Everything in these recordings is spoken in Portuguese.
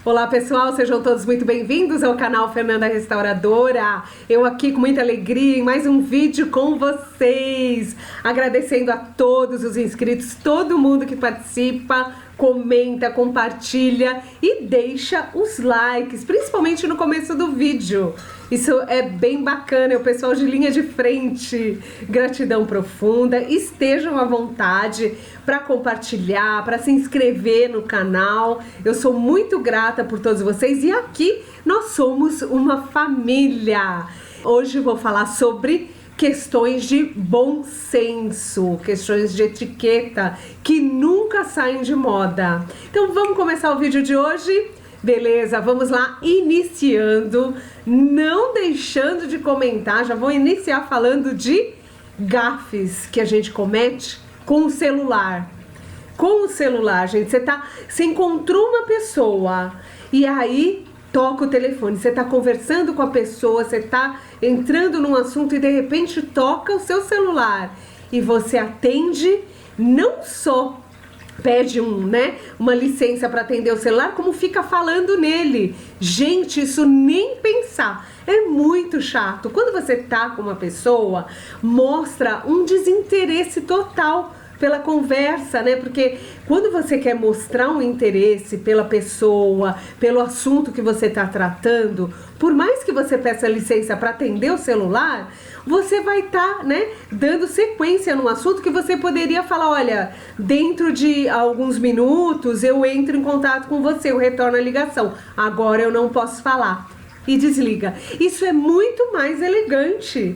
Olá pessoal, sejam todos muito bem-vindos ao canal Fernanda Restauradora. Eu aqui com muita alegria em mais um vídeo com vocês. Agradecendo a todos os inscritos, todo mundo que participa, comenta, compartilha e deixa os likes, principalmente no começo do vídeo. Isso é bem bacana, é o pessoal de linha de frente. Gratidão profunda, estejam à vontade para compartilhar, para se inscrever no canal. Eu sou muito grata por todos vocês e aqui nós somos uma família. Hoje vou falar sobre questões de bom senso, questões de etiqueta que nunca saem de moda. Então vamos começar o vídeo de hoje? Beleza, vamos lá, iniciando, não deixando de comentar, já vou iniciar falando de gafes que a gente comete com o celular. Com o celular, gente, você encontrou uma pessoa e aí toca o telefone, você tá conversando com a pessoa, você tá entrando num assunto e de repente toca o seu celular e você atende, não só pede uma licença para atender o celular, como fica falando nele. Gente, isso nem pensar. É muito chato. Quando você tá com uma pessoa, mostra um desinteresse total pela conversa, né? Porque quando você quer mostrar um interesse pela pessoa, pelo assunto que você está tratando, por mais que você peça licença para atender o celular, você vai estar, dando sequência num assunto que você poderia falar, olha, dentro de alguns minutos eu entro em contato com você, eu retorno a ligação. Agora eu não posso falar. E desliga. Isso é muito mais elegante,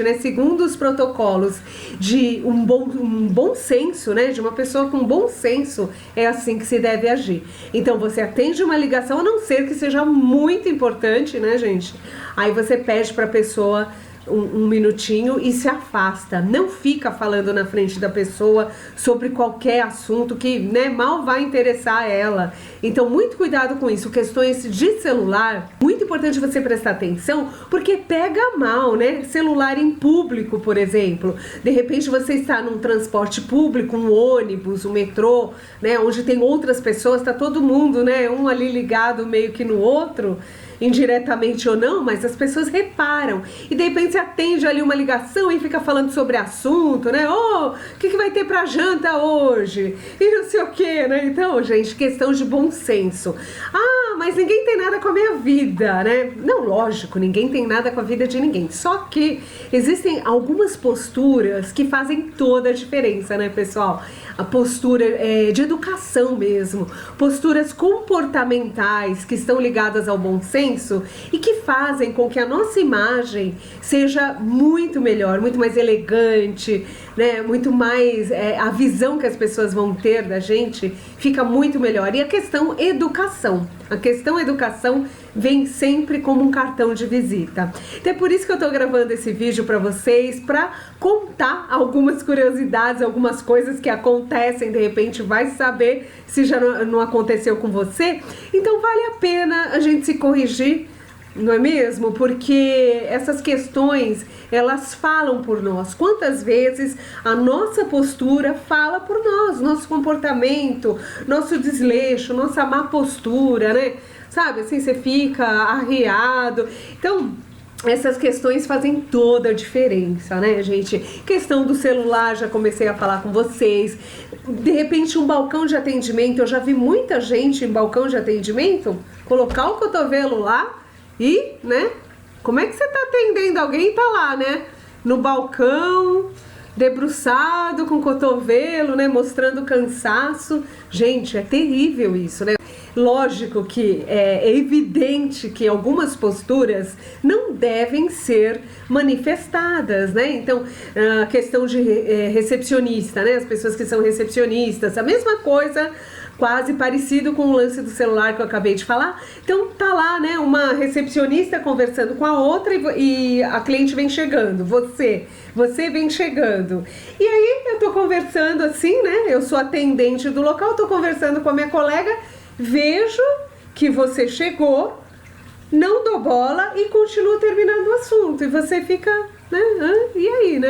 né? Segundo os protocolos de um bom senso, né? De uma pessoa com bom senso, é assim que se deve agir. Então você atende uma ligação, a não ser que seja muito importante, né, gente? Aí você pede para a pessoa um minutinho e se afasta. Não fica falando na frente da pessoa sobre qualquer assunto que, mal vai interessar ela. Então, muito cuidado com isso. Questões de celular, muito importante você prestar atenção, porque pega mal, né? Celular em público, por exemplo. De repente você está num transporte público, um ônibus, um metrô, né? Onde tem outras pessoas, tá todo mundo, um ali ligado meio que no outro, indiretamente ou não, mas as pessoas reparam. E de repente você atende ali uma ligação e fica falando sobre assunto, né? O que vai ter pra janta hoje? E não sei o que, né? Então, gente, questão de bom senso. Ah, mas ninguém tem nada com a minha vida, né? Não, lógico, ninguém tem nada com a vida de ninguém. Só que existem algumas posturas que fazem toda a diferença, né, pessoal? A postura de educação mesmo, posturas comportamentais que estão ligadas ao bom senso e que fazem com que a nossa imagem seja muito melhor, muito mais elegante, né? Muito mais, a visão que as pessoas vão ter da gente fica muito melhor. E a questão educação vem sempre como um cartão de visita. Então é por isso que eu tô gravando esse vídeo para vocês, para contar algumas curiosidades, algumas coisas que acontecem, de repente vai saber se já não aconteceu com você. Então vale a pena a gente se corrigir, não é mesmo? Porque essas questões, elas falam por nós. Quantas vezes a nossa postura fala por nós, nosso comportamento, nosso desleixo, nossa má postura, né? Sabe, assim, você fica arriado. Então, essas questões fazem toda a diferença, né, gente? Questão do celular, já comecei a falar com vocês. De repente, um balcão de atendimento, eu já vi muita gente em balcão de atendimento colocar o cotovelo lá e, como é que você tá atendendo alguém e tá lá, né? No balcão, debruçado, com o cotovelo, mostrando cansaço. Gente, é terrível isso, né? Lógico que é evidente que algumas posturas não devem ser manifestadas, né? Então, a questão de recepcionista, né? As pessoas que são recepcionistas, a mesma coisa, quase parecido com o lance do celular que eu acabei de falar. Então, tá lá, uma recepcionista conversando com a outra e a cliente vem chegando, você vem chegando. E aí, eu tô conversando assim, eu sou atendente do local, tô conversando com a minha colega, vejo que você chegou, não dou bola e continuo terminando o assunto. E você fica, e aí,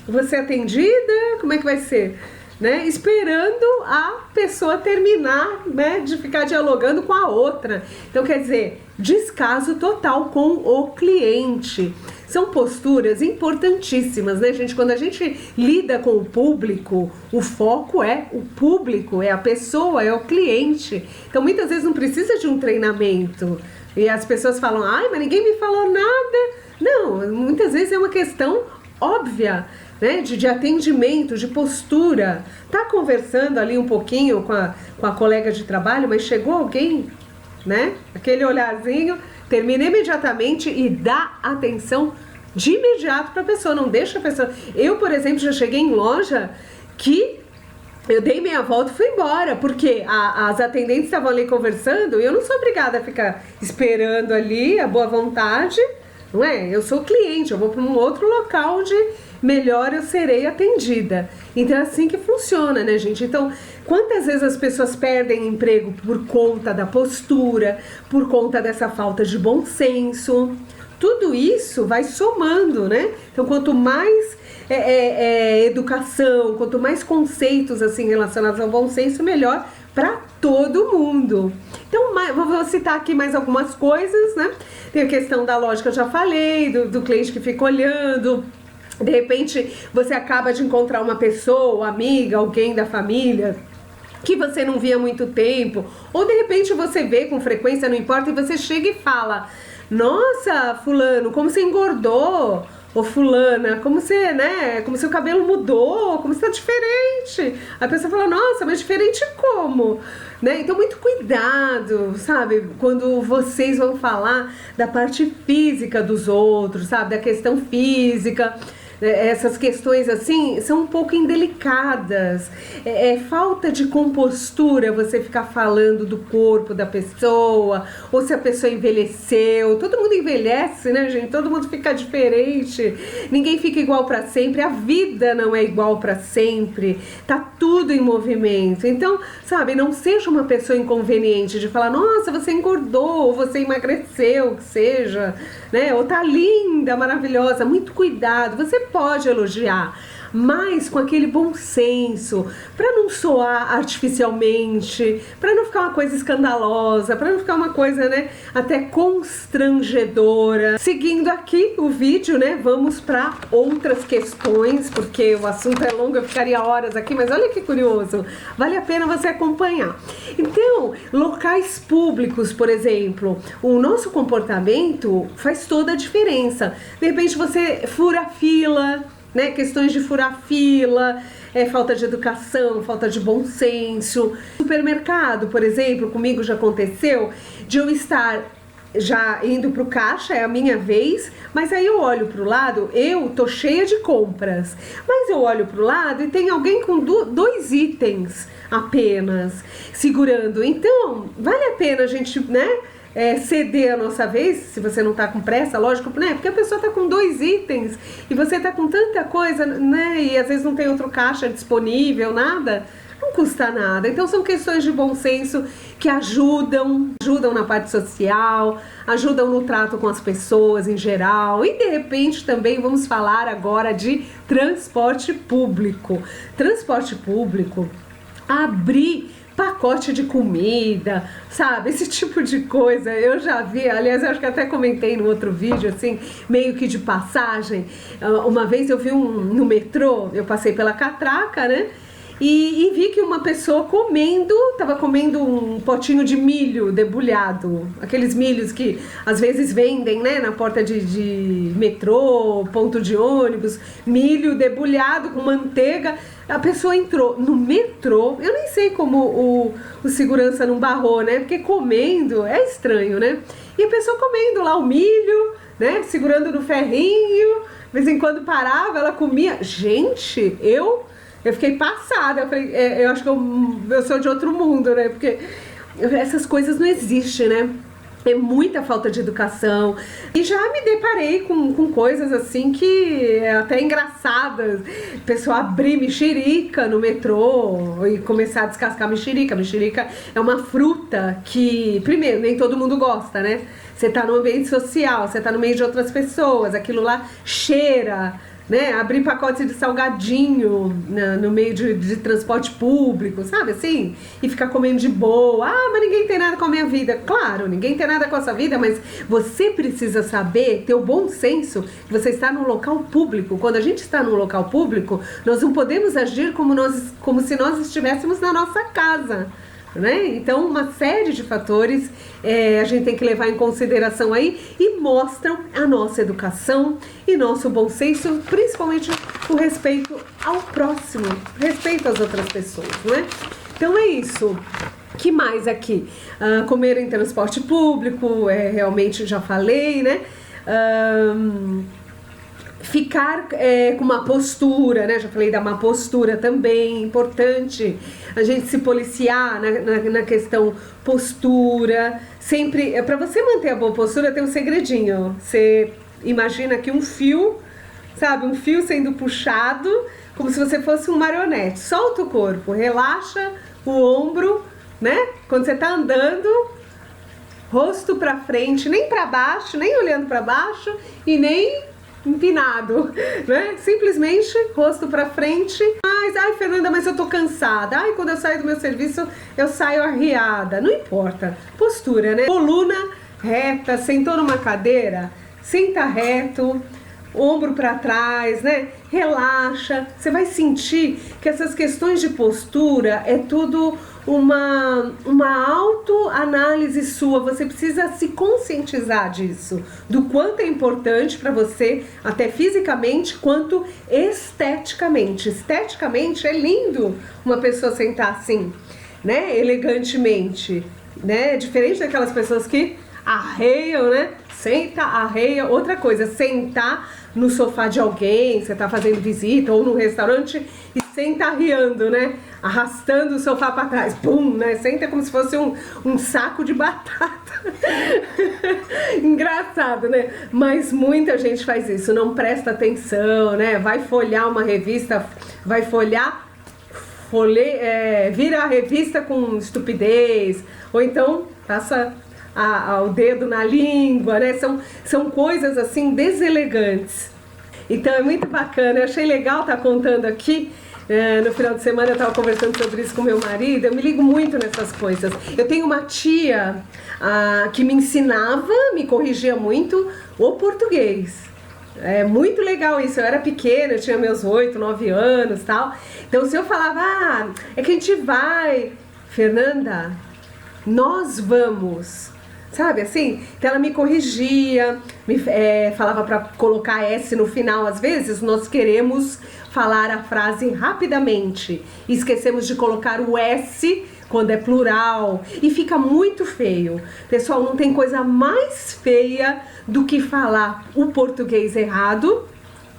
Você é atendida? Como é que vai ser? né, esperando a pessoa terminar, né, de ficar dialogando com a outra. Então, quer dizer, descaso total com o cliente. São posturas importantíssimas, né, gente? Quando a gente lida com o público, o foco é o público, é a pessoa, é o cliente. Então, muitas vezes não precisa de um treinamento. E as pessoas falam, ai, mas ninguém me falou nada. Não, muitas vezes é uma questão óbvia, né, de atendimento, de postura. Tá conversando ali um pouquinho com a colega de trabalho, mas chegou alguém, né, aquele olharzinho, termina imediatamente e dá atenção de imediato para a pessoa, não deixa a pessoa... Eu, por exemplo, já cheguei em loja que eu dei meia volta e fui embora, porque as atendentes estavam ali conversando e eu não sou obrigada a ficar esperando ali a boa vontade, não é? Eu sou cliente, eu vou para um outro local onde melhor eu serei atendida. Então é assim que funciona, né, gente? Então, quantas vezes as pessoas perdem emprego por conta da postura, por conta dessa falta de bom senso? Tudo isso vai somando, né? Então, quanto mais educação, quanto mais conceitos assim relacionados ao bom senso, melhor para todo mundo. Então, vou citar aqui mais algumas coisas, né? Tem a questão da lógica, eu já falei, do cliente que fica olhando. De repente, você acaba de encontrar uma pessoa, amiga, alguém da família, que você não via há muito tempo. Ou, de repente, você vê com frequência, não importa, e você chega e fala, nossa, fulano, como você engordou. Ô fulana, como você, né, como seu cabelo mudou, como você tá diferente. A pessoa fala, nossa, mas diferente como? Né? Então, muito cuidado, sabe? Quando vocês vão falar da parte física dos outros, sabe? Da questão física. Essas questões assim são um pouco indelicadas. É falta de compostura você ficar falando do corpo da pessoa, ou se a pessoa envelheceu. Todo mundo envelhece, né, gente? Todo mundo fica diferente. Ninguém fica igual para sempre. A vida não é igual para sempre. Tá tudo em movimento. Então, sabe, não seja uma pessoa inconveniente de falar, nossa, você engordou, ou você emagreceu, que seja, né? Ou tá linda, maravilhosa. Muito cuidado. Você pode elogiar, mas com aquele bom senso, para não soar artificialmente, para não ficar uma coisa escandalosa, para não ficar uma coisa, né, até constrangedora. Seguindo aqui o vídeo, né, vamos para outras questões, porque o assunto é longo, eu ficaria horas aqui, mas olha que curioso, vale a pena você acompanhar. Então, locais públicos, por exemplo, o nosso comportamento faz toda a diferença. De repente você fura a fila, né? Questões de furar fila, falta de educação, falta de bom senso. Supermercado, por exemplo, comigo já aconteceu de eu estar já indo pro caixa, é a minha vez, mas aí eu olho pro lado, eu tô cheia de compras, mas eu olho pro lado e tem alguém com dois itens apenas segurando. Então, vale a pena a gente, né, ceder a nossa vez, se você não tá com pressa, lógico, né? Porque a pessoa tá com dois itens e você tá com tanta coisa, né? E às vezes não tem outro caixa disponível, nada. Não custa nada. Então são questões de bom senso que ajudam na parte social, ajudam no trato com as pessoas em geral. E de repente também vamos falar agora de transporte público. Transporte público, abrir pacote de comida, sabe? Esse tipo de coisa eu já vi, aliás, eu acho que até comentei no outro vídeo, assim, meio que de passagem. Uma vez eu vi no metrô, eu passei pela catraca, né? E vi que uma pessoa tava comendo um potinho de milho debulhado, aqueles milhos que às vezes vendem, né, na porta de metrô, ponto de ônibus, milho debulhado com manteiga. A pessoa entrou no metrô, eu nem sei como o segurança não barrou, né, porque comendo é estranho, né, e a pessoa comendo lá o milho, né, segurando no ferrinho, de vez em quando parava, ela comia. Gente, eu fiquei passada, eu falei, eu acho que eu sou de outro mundo, né? Porque essas coisas não existem, né? É muita falta de educação. E já me deparei com coisas assim que é até engraçadas. A pessoa abrir mexerica no metrô e começar a descascar mexerica. Mexerica é uma fruta que, primeiro, nem todo mundo gosta, né? Você tá no ambiente social, você tá no meio de outras pessoas, aquilo lá cheira, né? Abrir pacote de salgadinho no meio de transporte público, sabe assim? E ficar comendo de boa. Ah, mas ninguém tem nada com a minha vida. Claro, ninguém tem nada com a sua vida, mas você precisa saber, ter o bom senso que você está num local público. Quando a gente está num local público, nós não podemos agir como se nós estivéssemos na nossa casa. Né? Então, uma série de fatores a gente tem que levar em consideração aí e mostram a nossa educação e nosso bom senso, principalmente com respeito ao próximo, respeito às outras pessoas, né? Então é isso. Que mais aqui? Comer em transporte público, realmente já falei, né? Ficar com uma postura, né? Já falei da má postura também, importante a gente se policiar na questão postura. Sempre, para você manter a boa postura, tem um segredinho. Você imagina que um fio, sabe? Um fio sendo puxado, como se você fosse um marionete. Solta o corpo, relaxa o ombro, né? Quando você tá andando, rosto pra frente, nem pra baixo, nem olhando pra baixo e nem empinado, né? Simplesmente rosto pra frente. Ai, Fernanda, mas eu tô cansada. Ai, quando eu saio do meu serviço, eu saio arriada. Não importa. Postura, né? Coluna reta, sentou numa cadeira, senta reto, ombro pra trás, né? Relaxa. Você vai sentir que essas questões de postura é tudo uma autoanálise sua. Você precisa se conscientizar disso, do quanto é importante para você, até fisicamente, quanto esteticamente. Esteticamente é lindo uma pessoa sentar assim, né? Elegantemente, né? Diferente daquelas pessoas que arreiam, né? Senta, arreia. Outra coisa, sentar no sofá de alguém, você tá fazendo visita ou num restaurante e senta arriando, né? Arrastando o sofá para trás, pum, né? Senta como se fosse um saco de batata. Engraçado, né? Mas muita gente faz isso, não presta atenção, né? Vai folhear uma revista, vai folhear, vira a revista com estupidez, ou então passa o dedo na língua, né? São coisas assim deselegantes. Então é muito bacana, eu achei legal estar contando aqui. No final de semana eu estava conversando sobre isso com meu marido. Eu me ligo muito nessas coisas. Eu tenho uma tia que me ensinava, me corrigia muito o português. É muito legal isso. Eu era pequena, eu tinha meus 8, 9 anos, tal. Então se eu falava, é que a gente vai, Fernanda, nós vamos, sabe assim? Então ela me corrigia, falava para colocar S no final. Às vezes nós queremos falar a frase rapidamente, esquecemos de colocar o S quando é plural e fica muito feio. Pessoal, não tem coisa mais feia do que falar o português errado,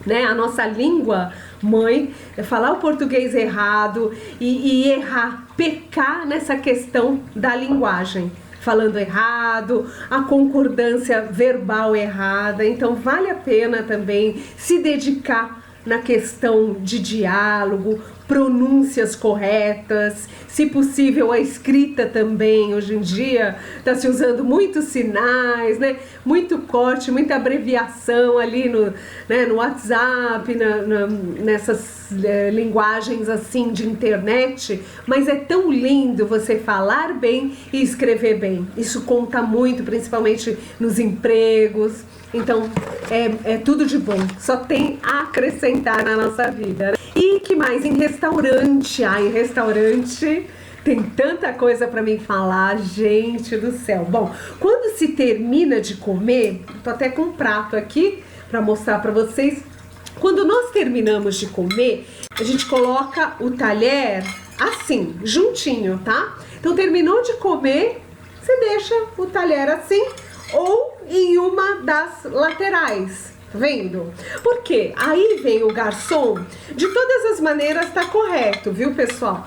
né? A nossa língua mãe, falar o português errado e errar, pecar nessa questão da linguagem. Falando errado, a concordância verbal errada. Então vale a pena também se dedicar na questão de diálogo, pronúncias corretas, se possível a escrita também. Hoje em dia está se usando muitos sinais, né? Muito corte, muita abreviação ali no WhatsApp, nessas linguagens assim de internet, mas é tão lindo você falar bem e escrever bem. Isso conta muito, principalmente nos empregos. Então é tudo de bom, só tem a acrescentar na nossa vida, né? E que mais? Em restaurante, em restaurante tem tanta coisa pra mim falar, gente do céu. Bom, quando se termina de comer, tô até com um prato aqui pra mostrar pra vocês. Quando nós terminamos de comer, a gente coloca o talher assim, juntinho, tá? Então terminou de comer, você deixa o talher assim ou em uma das laterais, tá vendo? Porque aí vem o garçom, de todas as maneiras tá correto, viu, pessoal?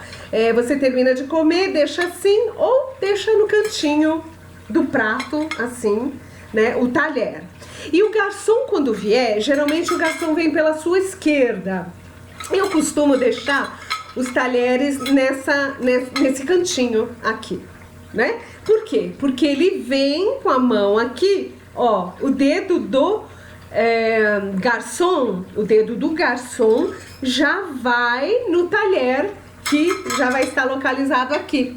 Você termina de comer, deixa assim ou deixa no cantinho do prato, assim, né, o talher. E o garçom, quando vier, geralmente o garçom vem pela sua esquerda. Eu costumo deixar os talheres nesse cantinho aqui, né? Por quê? Porque ele vem com a mão aqui, ó, o dedo do garçom, o dedo do garçom já vai no talher que já vai estar localizado aqui,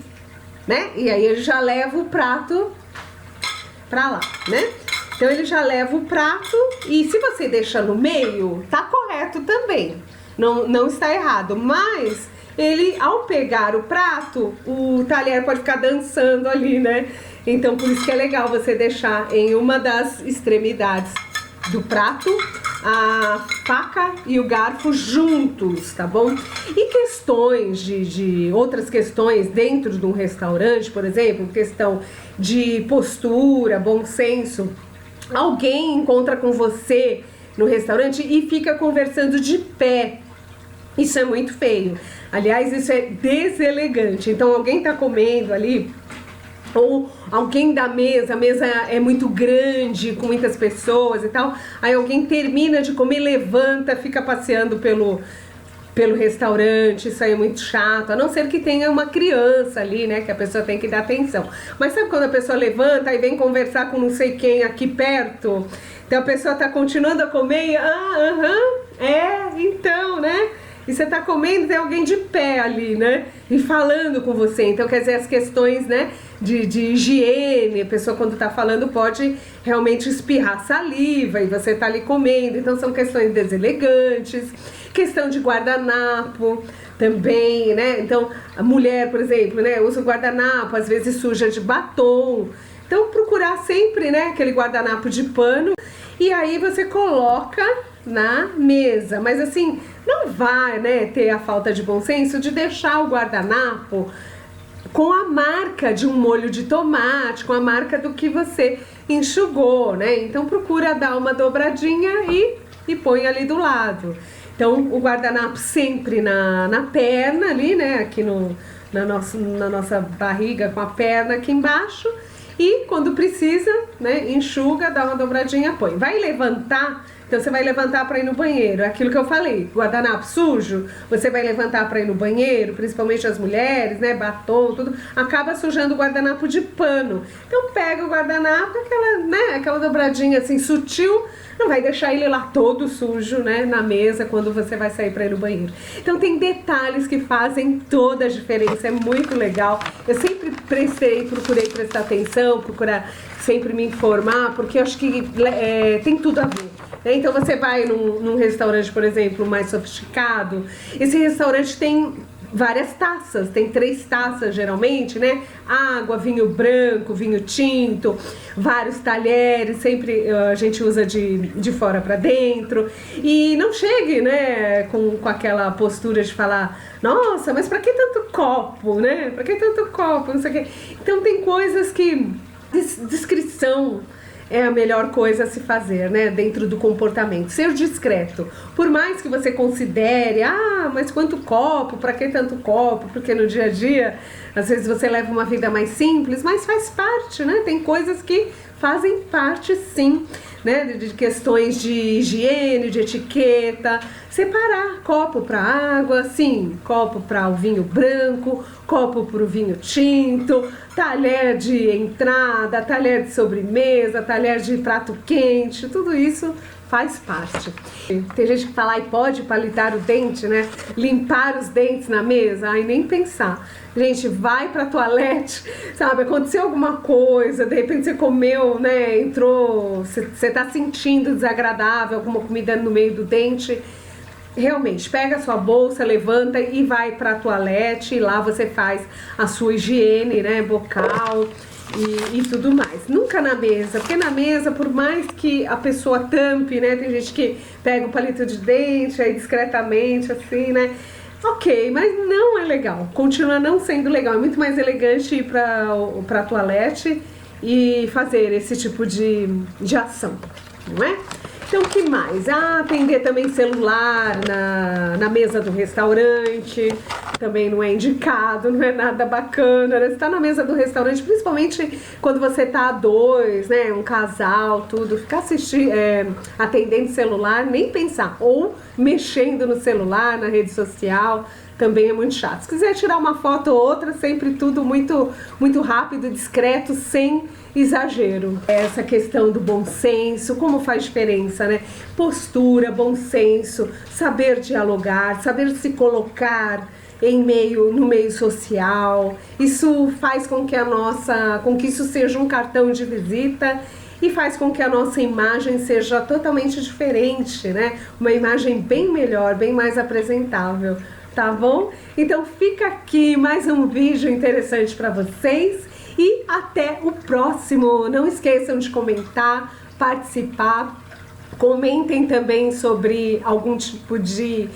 né? E aí ele já leva o prato pra lá, né? Então ele já leva o prato e se você deixa no meio, tá correto também, não está errado, mas ele, ao pegar o prato, o talher pode ficar dançando ali, né? Então por isso que é legal você deixar em uma das extremidades do prato a faca e o garfo juntos, tá bom? E questões de outras questões dentro de um restaurante, por exemplo, questão de postura, bom senso. Alguém encontra com você no restaurante e fica conversando de pé. Isso é muito feio. Aliás, isso é deselegante. Então alguém tá comendo ali, ou alguém da mesa, a mesa é muito grande, com muitas pessoas e tal, aí alguém termina de comer, levanta, fica passeando pelo restaurante, isso aí é muito chato, a não ser que tenha uma criança ali, né, que a pessoa tem que dar atenção. Mas sabe quando a pessoa levanta e vem conversar com não sei quem aqui perto? Então a pessoa tá continuando a comer e, então, né? E você tá comendo, tem alguém de pé ali, né? E falando com você. Então, quer dizer, as questões, né, de higiene, a pessoa quando tá falando pode realmente espirrar saliva e você tá ali comendo. Então, são questões deselegantes. Questão de guardanapo também, né? Então, a mulher, por exemplo, né, usa o guardanapo, às vezes suja de batom. Então, procurar sempre, né, aquele guardanapo de pano. E aí você coloca na mesa, mas assim, não vai, né, ter a falta de bom senso de deixar o guardanapo com a marca de um molho de tomate, com a marca do que você enxugou, né? Então procura dar uma dobradinha e põe ali do lado. Então o guardanapo sempre na perna ali, né, aqui na nossa barriga, com a perna aqui embaixo. E quando precisa, né, enxuga, dá uma dobradinha, põe. Vai levantar, então você vai levantar para ir no banheiro. É aquilo que eu falei, guardanapo sujo, você vai levantar para ir no banheiro, principalmente as mulheres, né, batom, tudo, acaba sujando o guardanapo de pano. Então pega o guardanapo, aquela dobradinha assim sutil, não vai deixar ele lá todo sujo, né, na mesa quando você vai sair para ir no banheiro. Então tem detalhes que fazem toda a diferença, é muito legal. Eu sempre procurei prestar atenção, procurar sempre me informar, porque eu acho que tem tudo a ver. Né? Então você vai num restaurante, por exemplo, mais sofisticado, esse restaurante tem várias taças, tem 3 taças geralmente, né? Água, vinho branco, vinho tinto, vários talheres, sempre a gente usa de fora para dentro. E não chegue, né, com aquela postura de falar, nossa, mas pra que tanto copo, né? Pra que tanto copo, não sei o quê. Então tem coisas que descrição é a melhor coisa a se fazer, né, dentro do comportamento, ser discreto, por mais que você considere, mas quanto copo, pra que tanto copo, porque no dia a dia, às vezes você leva uma vida mais simples, mas faz parte, né, tem coisas que fazem parte sim, né, de questões de higiene, de etiqueta, separar copo para água, sim, copo para o vinho branco, copo para o vinho tinto, talher de entrada, talher de sobremesa, talher de prato quente, tudo isso faz parte. Tem gente que fala, pode palitar o dente, né? Limpar os dentes na mesa, nem pensar. Gente, vai pra toalete, sabe? Aconteceu alguma coisa, de repente você comeu, né? Entrou, você tá sentindo desagradável, alguma comida no meio do dente. Realmente, pega a sua bolsa, levanta e vai pra toalete, e lá você faz a sua higiene, né? Bocal e tudo mais. Nunca na mesa, porque na mesa, por mais que a pessoa tampe, né? Tem gente que pega um palito de dente aí discretamente, assim, né? Ok, mas não é legal, continua não sendo legal, é muito mais elegante ir pra toalete e fazer esse tipo de ação, não é? Então o que mais? Atender também celular na mesa do restaurante, também não é indicado, não é nada bacana, né? Você tá na mesa do restaurante, principalmente quando você tá a 2, né, um casal, tudo, ficar atendendo celular, nem pensar, ou mexendo no celular, na rede social, também é muito chato. Se quiser tirar uma foto ou outra, sempre tudo muito, muito rápido, discreto, sem exagero. Essa questão do bom senso, como faz diferença, né? Postura, bom senso, saber dialogar, saber se colocar no meio social. Isso faz com que isso seja um cartão de visita e faz com que a nossa imagem seja totalmente diferente, né? Uma imagem bem melhor, bem mais apresentável, tá bom? Então fica aqui mais um vídeo interessante para vocês e até o próximo. Não esqueçam de comentar, participar. Comentem também sobre algum tipo de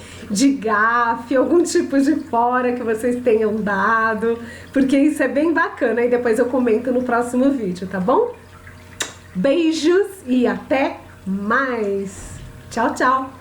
gafe, algum tipo de fora que vocês tenham dado, porque isso é bem bacana e depois eu comento no próximo vídeo, tá bom? Beijos e até mais! Tchau, tchau!